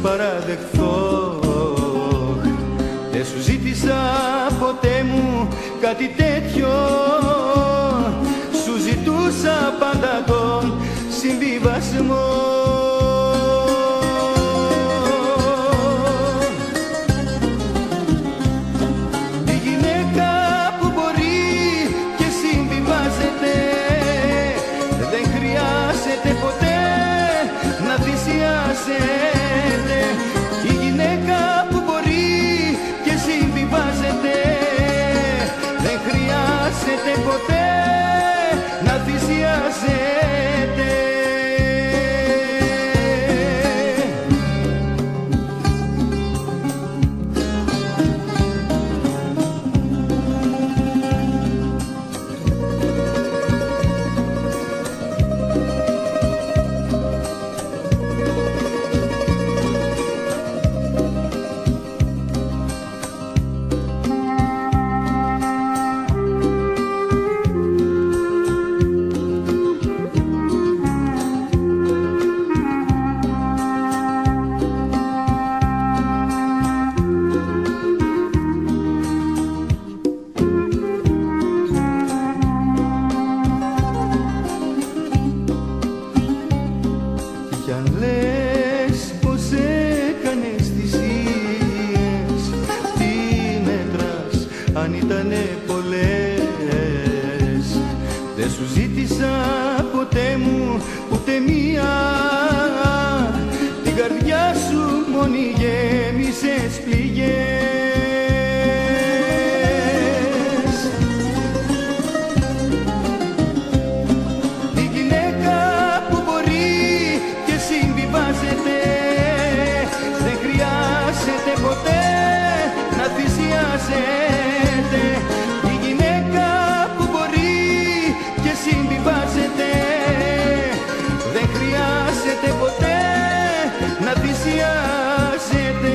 παραδεχθώ. Δεν σου ζήτησα ποτέ μου κάτι τέτοιο, σου ζητούσα πάντα τον συμβιβασμό. Τη γυναίκα που μπορεί και συμβιβάζεται, δεν χρειάζεται ποτέ να θυσιάζεται. Η γυναίκα που μπορεί και συμβιβάζεται, δεν χρειάζεται ποτέ να θυσιάζεται. Κι αν λες πως έκανες θυσίες, τι μέτρας αν ήτανε πολλές. Δεν σου ζήτησα ποτέ μου ούτε μία, την καρδιά σου μόνη γέμισες πληγές. Δεν χρειάζεται ποτέ να θυσιάζεται. Η γυναίκα που μπορεί και συμβιβάζεται, δεν χρειάζεται ποτέ να θυσιάζεται.